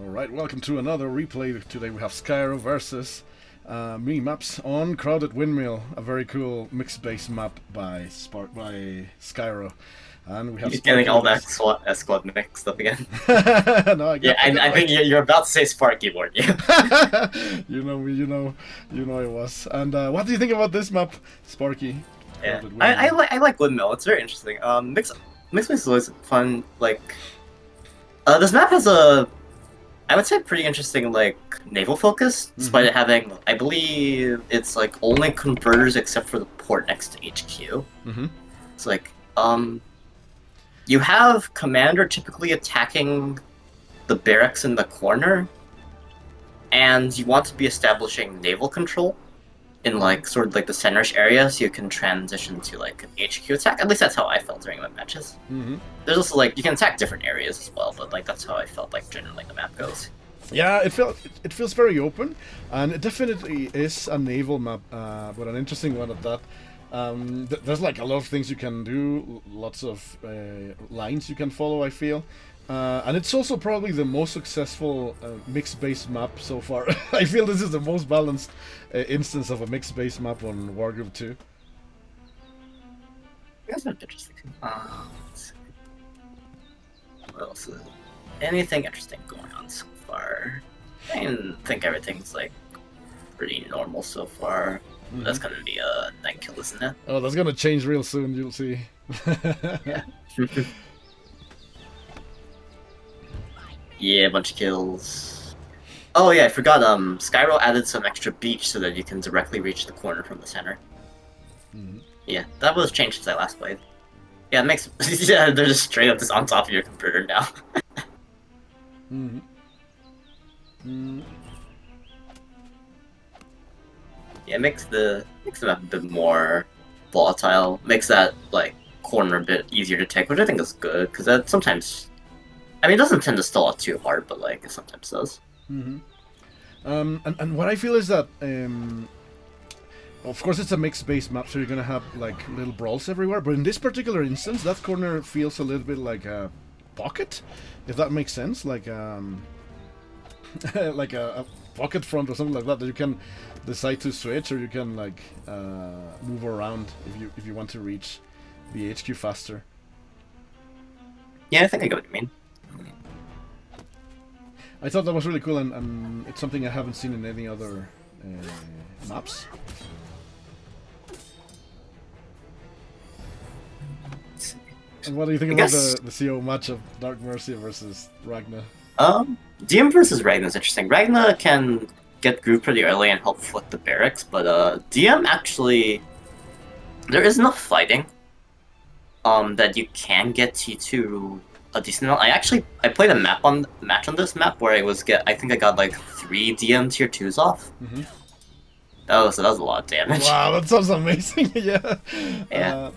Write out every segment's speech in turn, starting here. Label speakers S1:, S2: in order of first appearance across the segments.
S1: Alright, welcome to another replay. Today we have Skyro versus mini maps on Crowded Windmill, a very cool mixed base map by Skyro. And we have
S2: He's getting all that squad mixed up again. No, I think you're about to say Sparky, weren't you?
S1: you know me, you know it was. And what do you think about this map, Sparky?
S2: Yeah, I like Windmill. It's very interesting. Mixed base is always fun. Like, this map has I would say pretty interesting like naval focus, despite it having, I believe it's like only converters except for the port next to HQ. It's like you have commander typically attacking the barracks in the corner, and you want to be establishing naval control in like sort of like the centerish area, so you can transition to like an HQ attack. At least that's how I felt during my matches. There's also like you can attack different areas as well, but like that's how I felt like generally the map goes.
S1: Yeah, it feels very open, and it definitely is a naval map, but an interesting one at that. There's like a lot of things you can do, lots of lines you can follow, I feel. And it's also probably the most successful mixed base map so far. I feel this is the most balanced instance of a mixed base map on Wargroup 2.
S2: That's not interesting. Let's see. What else is anything interesting going on so far? I think everything's like pretty normal so far. That's gonna be a night kill, isn't it?
S1: Oh, that's gonna change real soon, you'll see.
S2: Yeah. Yeah, a bunch of kills. Oh yeah, I forgot, Skyro added some extra beach so that you can directly reach the corner from the center. Yeah, that was changed since I last played. Yeah, it makes yeah, they're just straight up just on top of your computer now. Yeah, it makes the map a bit more volatile. Makes that like corner a bit easier to take, which I think is good, because that sometimes, I mean, it doesn't tend to stall out too hard, but like it sometimes does.
S1: And what I feel is that, of course, it's a mixed base map, so you're gonna have like little brawls everywhere. But in this particular instance, that corner feels a little bit like a pocket, if that makes sense, like like a pocket front or something like that. That you can decide to switch, or you can like move around if you want to reach the HQ faster.
S2: Yeah, I think I get what you mean.
S1: I thought that was really cool, and it's something I haven't seen in any other maps. And what do you think about the CO match of Dark Mercia versus Ragna?
S2: DM versus Ragna is interesting. Ragna can get grouped pretty early and help flip the barracks, but DM actually, there is enough fighting that you can get T2 a decent amount. I played a match on this map where I think I got like 3 DM tier 2s off. That was a lot of damage.
S1: Wow, that sounds amazing. Yeah.
S2: Yeah.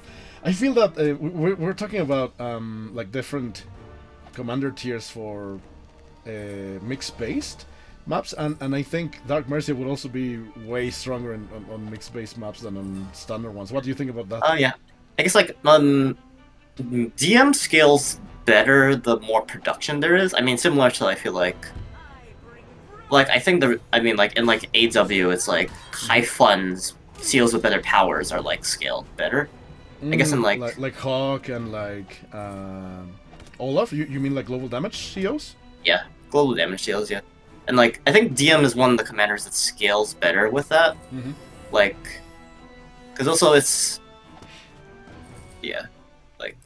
S1: I feel that we're talking about like different commander tiers for mixed based maps, and I think Dark Mercia would also be way stronger on mixed based maps than on standard ones. What do you think about that?
S2: Oh yeah, I guess like DM scales better the more production there is. I mean, similar to, I feel like I think like in like AW, it's like high funds seals with better powers are like scaled better. I guess in like
S1: Hawk and like Olaf. You mean like global damage COs?
S2: Yeah, global damage seals. Yeah, and like I think DM is one of the commanders that scales better with that. Like, because also it's like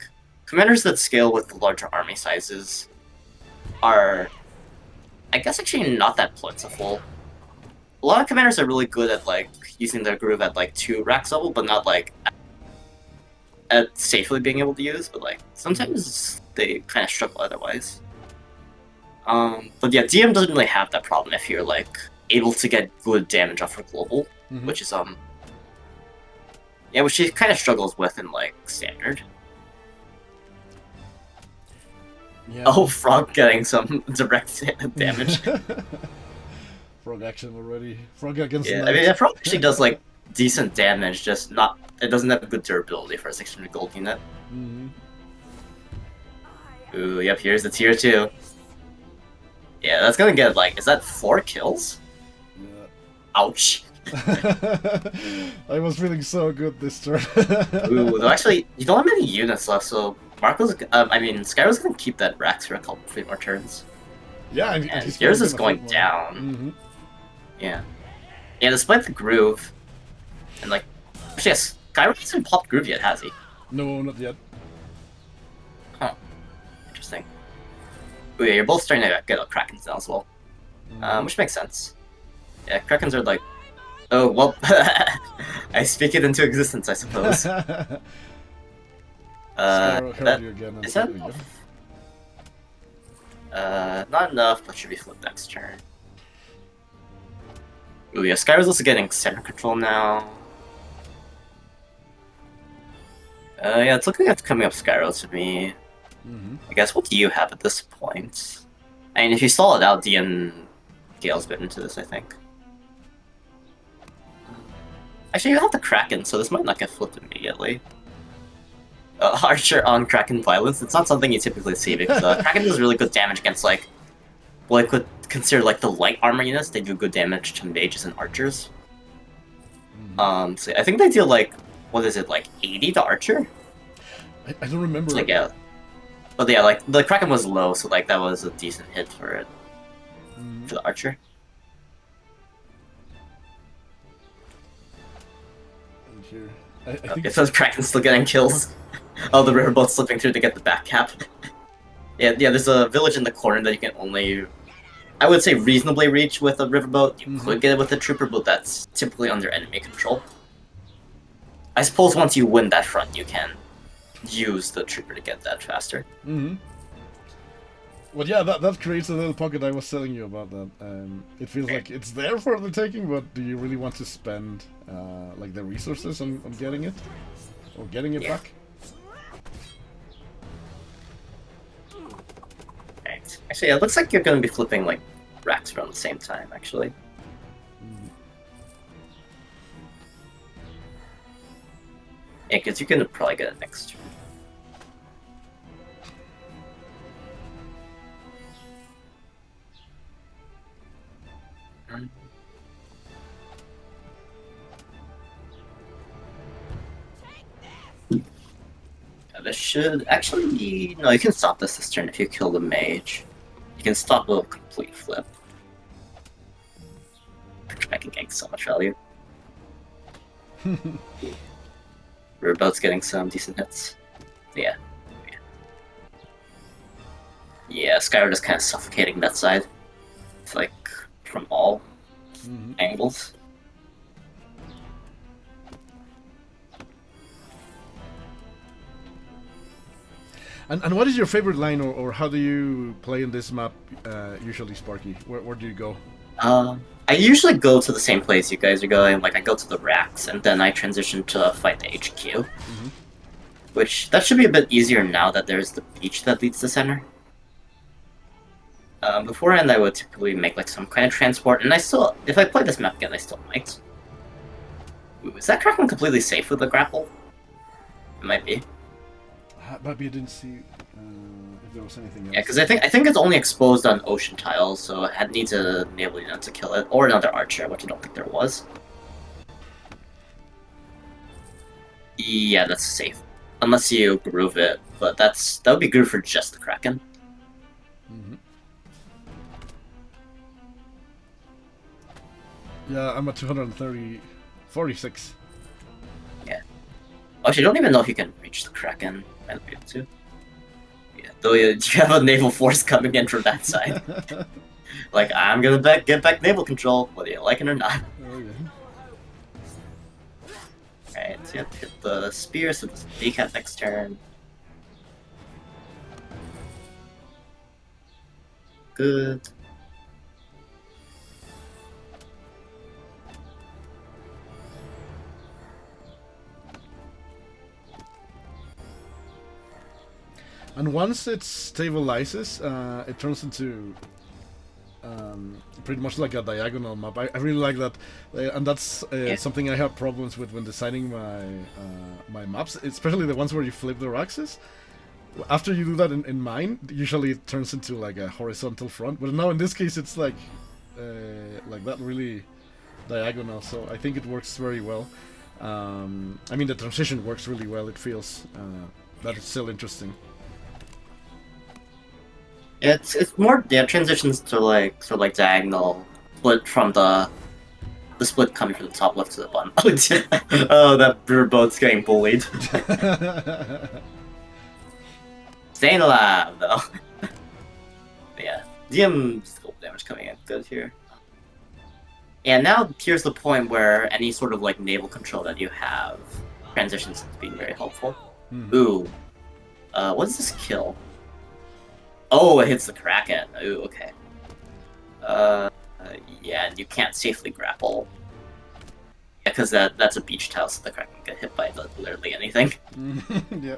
S2: commanders that scale with the larger army sizes are, I guess, actually not that plentiful. A lot of commanders are really good at like using their groove at like 2 racks level, but not like at safely being able to use. But like sometimes they kind of struggle otherwise. But yeah, DM doesn't really have that problem if you're like able to get good damage off of global, which is which she kind of struggles with in like standard. Yeah. Oh, Frog getting some direct damage.
S1: Frog action already. Frog against
S2: I mean, Frog actually does like decent damage, just not. It doesn't have good durability for a 600 gold unit. Ooh, yep. Here's the tier 2. Yeah, that's gonna get like, is that 4 kills?
S1: Yeah.
S2: Ouch.
S1: I was feeling so good this turn.
S2: Ooh, though actually, you don't have many units left, so Skyro's gonna keep that Rax for a couple few more turns.
S1: Yeah, and
S2: And
S1: he's
S2: yours
S1: probably
S2: is
S1: gonna
S2: going
S1: flip one.
S2: down.
S1: Mm-hmm.
S2: Yeah. Yeah, despite the groove, and like, actually, yes, Skyro hasn't popped groove yet, has he?
S1: No, not yet.
S2: Huh. Interesting. Ooh, yeah, you're both starting to get Krakens now as well. Which makes sense. Yeah, Krakens are like, oh, well, I speak it into existence, I suppose.
S1: Skyro heard
S2: That,
S1: you again.
S2: is that enough? Not enough, but should be flipped next turn. Ooh, yeah, Skyro's also getting center control now. Yeah, it's looking at coming up Skyro to me. I guess, what do you have at this point? I mean, if you stall it out, D and Gale's bit into this, I think. Actually, you have the Kraken, so this might not get flipped immediately. Archer on Kraken violence, it's not something you typically see, because Kraken does really good damage against, like, what I could consider, like, the light armor units. They do good damage to mages and archers. So I think they deal, like, what is it, like, 80 to Archer?
S1: I don't remember.
S2: Like, yeah. But yeah, like, the Kraken was low, so, like, that was a decent hit for it. For the Archer.
S1: And here. I think
S2: Okay, so the Kraken's still getting kills. Oh, the riverboat's slipping through to get the back cap. Yeah, there's a village in the corner that you can only, I would say, reasonably reach with a riverboat. You could get it with a trooper, but that's typically under enemy control. I suppose once you win that front, you can use the trooper to get that faster.
S1: Well, yeah, that creates a little pocket I was telling you about that. It feels like it's there for the taking, but do you really want to spend like the resources on getting it? Or getting it back?
S2: Right. Actually, it looks like you're going to be flipping like racks around the same time, actually. Yeah, because you're going to probably get it next turn. This should actually be... No, you can stop this turn if you kill the mage. You can stop a complete flip. I can gain so much value. Riverboat's getting some decent hits. Yeah. Yeah, Skyro just kind of suffocating that side. It's like, from all angles.
S1: And what is your favorite line, or how do you play in this map usually, Sparky? Where do you go?
S2: I usually go to the same place you guys are going. Like, I go to the racks, and then I transition to fight the HQ. Which, that should be a bit easier now that there's the beach that leads to center. Beforehand, I would typically make like some kind of transport, and I still, if I play this map again, I still might. Ooh, is that Kraken completely safe with the grapple? It might be.
S1: Maybe I didn't see if there was anything else.
S2: Yeah, because I think it's only exposed on ocean tiles, so it needs a naval unit to kill it, or another archer, which I don't think there was. Yeah, that's safe, unless you groove it, but that would be good for just the Kraken.
S1: Yeah, I'm at 246.
S2: Yeah. Actually, I don't even know if you can reach the Kraken. I might be able to. Yeah, though you have a naval force coming in from that side. Like, I'm gonna get back naval control, whether you like it or not.
S1: Oh, yeah.
S2: Alright, so you have to hit the spear, so this decap next turn. Good.
S1: And once it stabilizes, it turns into pretty much like a diagonal map. I really like that, and that's something I have problems with when designing my my maps, especially the ones where you flip the axis. After you do that in mine, usually it turns into like a horizontal front. But now in this case, it's like that really diagonal. So I think it works very well. I mean, the transition works really well. It feels that it's still interesting.
S2: It's more transitions to like sort of like diagonal split from the split coming from the top left to the bottom. Oh, that riverboat's getting bullied. Staying alive though. But yeah, DM scope damage coming in good here. Yeah, now here's the point where any sort of like naval control that you have transitions into being very helpful.
S1: Mm-hmm.
S2: Ooh, what does this kill? Oh, it hits the Kraken. Ooh, okay. Yeah, and you can't safely grapple. Yeah, because that's a beach tile, so the Kraken can get hit by literally anything.
S1: Yeah.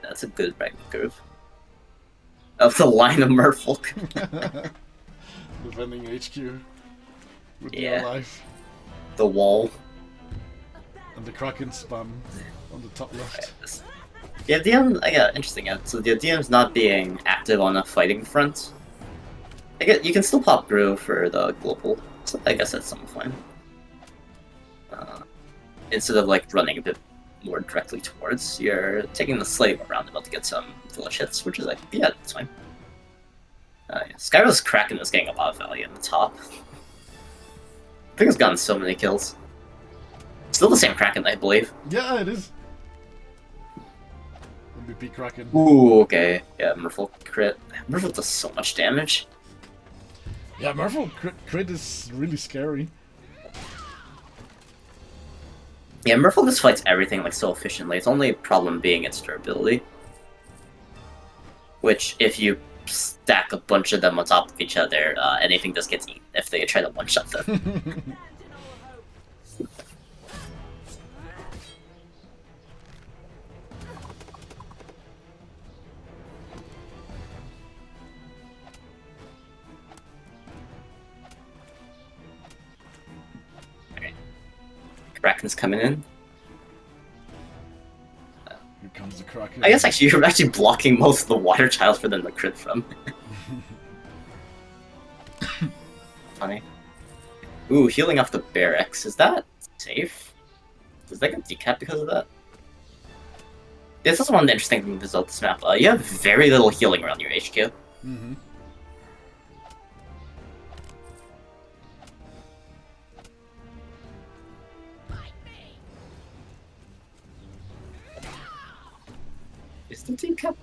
S2: That's a good Ragna curve. Of the line of Merfolk.
S1: Defending HQ with
S2: Yeah.
S1: your life.
S2: The wall.
S1: And the Kraken spam on the top left.
S2: Yeah, DM. Yeah, interesting. Yeah. So the DM's not being active on a fighting front. I guess you can still pop Brew for the global. So I guess that's something fine. Instead of like running a bit more directly towards, you're taking the slightly more roundabout to get some village hits, which is like, yeah, that's fine. Yeah. Skyro's Kraken is getting a lot of value in the top. I think it's gotten so many kills. Still the same Kraken, I believe.
S1: Yeah, it is. MVP Kraken.
S2: Ooh, okay. Yeah, Merfolk crit. Merfolk does so much damage.
S1: Yeah, Merfolk crit is really scary.
S2: Yeah, Merfolk just fights everything like so efficiently. Its only problem being its durability. Which, if you stack a bunch of them on top of each other, anything just gets eaten if they try to one-shot them. Kraken's coming in.
S1: Here comes the Kraken.
S2: I guess actually you're actually blocking most of the water tiles for them to crit from. Funny. Ooh, healing off the barracks. Is that safe? Does that get decapped because of that? This is one of the interesting things about this map. You have very little healing around your HQ.
S1: Mm-hmm.
S2: Is the decap?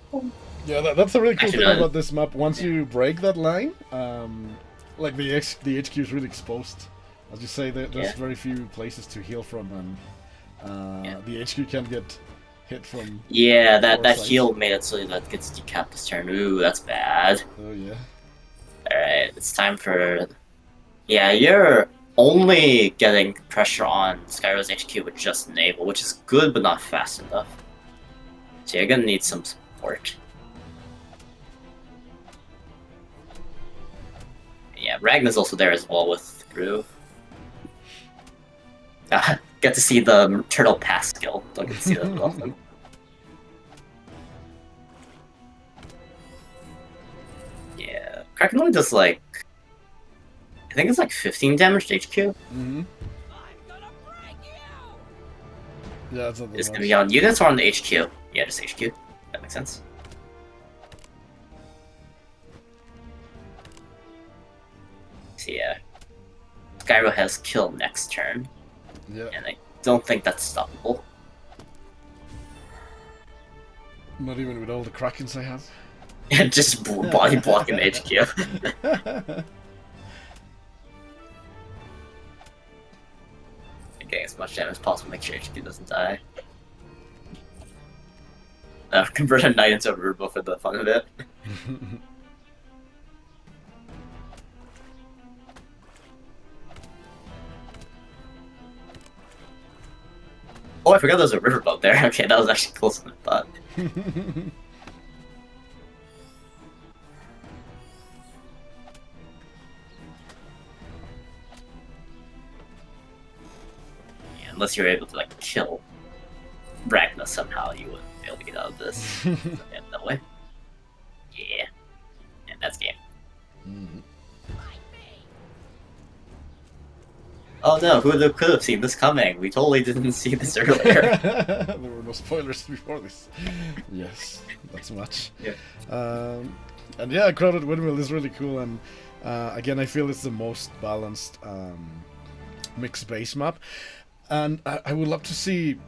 S1: Yeah, that's a really cool
S2: Actually,
S1: thing
S2: no.
S1: about this map. Once you break that line, like the HQ is really exposed. As you say, there's very few places to heal from, and the HQ can get hit from.
S2: Yeah, that
S1: sides.
S2: heal made it so that gets decapped this turn. Ooh, that's bad.
S1: Oh yeah.
S2: Alright, it's time for... Yeah, you're only getting pressure on Skyro's HQ with just naval, which is good but not fast enough. So you're gonna need some support. Yeah, Ragna's also there as well with Groove. Get to see the turtle pass skill. Don't get to see that often. Yeah, Kraken only does like... I think it's like 15 damage to HQ.
S1: Mm-hmm. Yeah, it's not
S2: It's
S1: that
S2: gonna
S1: much.
S2: be on units or on the HQ. Yeah, just HQ. That makes sense. So yeah, Skyro has kill next turn,
S1: Yeah.
S2: and I don't think that's stoppable.
S1: Not even with all the Krakens I have.
S2: Just body blocking the HQ. Getting as much damage as possible, make sure HQ doesn't die. Convert a knight into a riverboat for the fun of it. Oh, I forgot there was a riverboat there. Okay, that was actually closer than I thought. Yeah, unless you're able to like kill Ragna somehow, you wouldn't be able to get out of this. Yeah, that way. Yeah. Yeah, that's game.
S1: Mhm.
S2: Oh no, who could have seen this coming? We totally didn't see this earlier.
S1: There were no spoilers before this. Yes, that's much.
S2: Yeah.
S1: And yeah, Crowded Windmill is really cool, and again, I feel it's the most balanced mixed base map, and I would love to see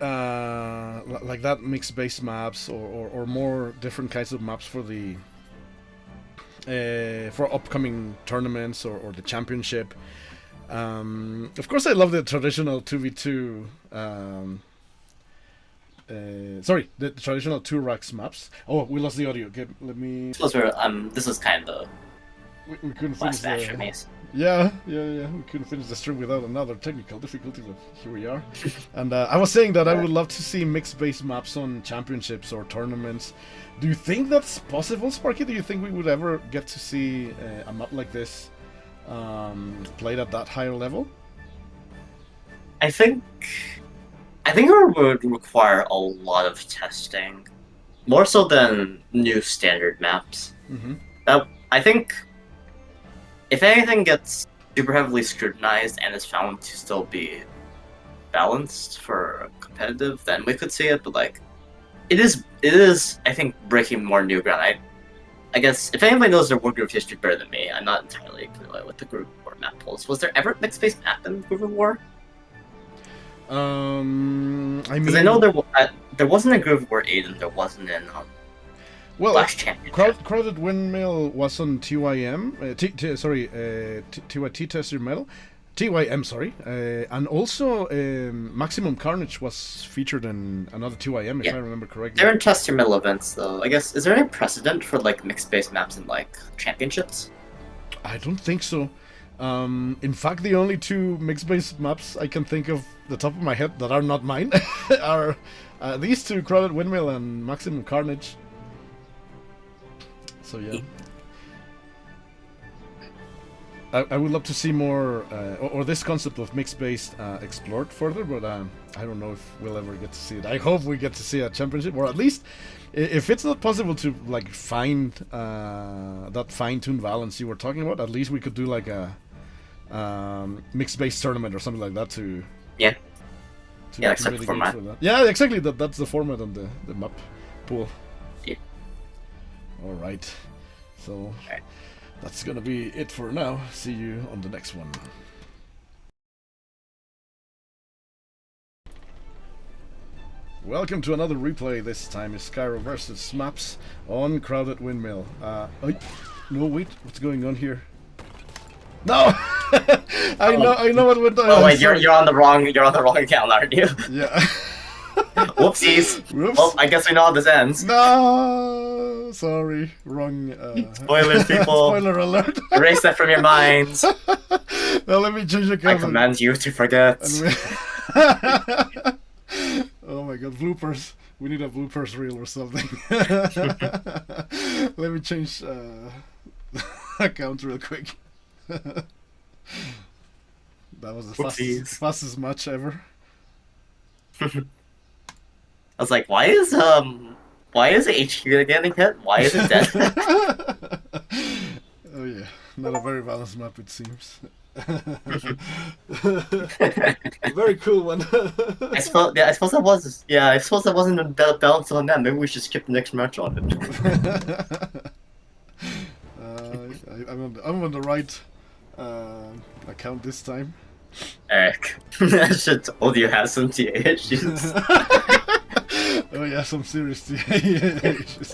S1: like that mixed base maps or more different kinds of maps for the for upcoming tournaments or the championship. Of course, I love the traditional 2v2. Sorry, the traditional 2-racks maps. Oh, we lost the audio. Okay, let me.
S2: This is kind of
S1: We couldn't finish
S2: last match for
S1: the.
S2: me.
S1: Yeah. We couldn't finish the stream without another technical difficulty, but here we are. And I was saying that I would love to see mixed base maps on championships or tournaments. Do you think that's possible, Sparky? Do you think we would ever get to see a map like this played at that higher level?
S2: I think it would require a lot of testing, more so than new standard maps.
S1: Mm-hmm.
S2: I think if anything gets super heavily scrutinized and is found to still be balanced for competitive, then we could see it. But like, it is I think breaking more new ground. I guess if anybody knows their War Group history better than me, I'm not entirely familiar with the Groove of War map pools. Was there ever a mixed base map in Groove of War?
S1: I mean,
S2: Because I know there wasn't a Groove of War 8 and there wasn't in
S1: well,
S2: Flash Championship.
S1: Crowded Windmill was on TYM. TYT Test Your Metal. TYM, sorry. And also Maximum Carnage was featured in another TYM, if I remember correctly.
S2: They're in Test Your Metal events, though. I guess, is there any precedent for like mixed base maps in like championships?
S1: I don't think so. In fact, the only two mixed base maps I can think of the top of my head that are not mine are these two, Crowded Windmill and Maximum Carnage. So yeah. I would love to see more, or this concept of mixed base explored further, but I don't know if we'll ever get to see it. I hope we get to see a championship, or at least, if it's not possible to like find that fine-tuned balance you were talking about, at least we could do like a mixed base tournament or something like that to
S2: Except the format.
S1: that. Yeah, exactly. That's the format on the map pool.
S2: Yeah.
S1: All right. So. That's gonna be it for now. See you on the next one. Welcome to another replay. This time is Skyro versus Maps on Crowded Windmill. No, wait, what's going on here? No, I know what went on.
S2: Oh wait, you're on the wrong account, aren't you?
S1: Yeah.
S2: Whoopsies.
S1: Whoops.
S2: Well, I guess we know how this ends.
S1: No, sorry, wrong.
S2: Spoilers, people.
S1: Spoiler alert.
S2: Erase that from your minds.
S1: Now let me change the
S2: I
S1: comment.
S2: command you to forget.
S1: Oh my god, bloopers. We need a bloopers reel or something. Let me change account real quick. That was the fastest match ever.
S2: I was like, why is HQ getting hit? Why is it dead?
S1: Oh yeah, not a very balanced map it seems. Very cool one.
S2: I suppose that wasn't a balance on that. Maybe we should skip the next match on it.
S1: I'm on the right account this time.
S2: Eric, I should have told you have some TA issues.
S1: Oh yeah, some serious TA issues.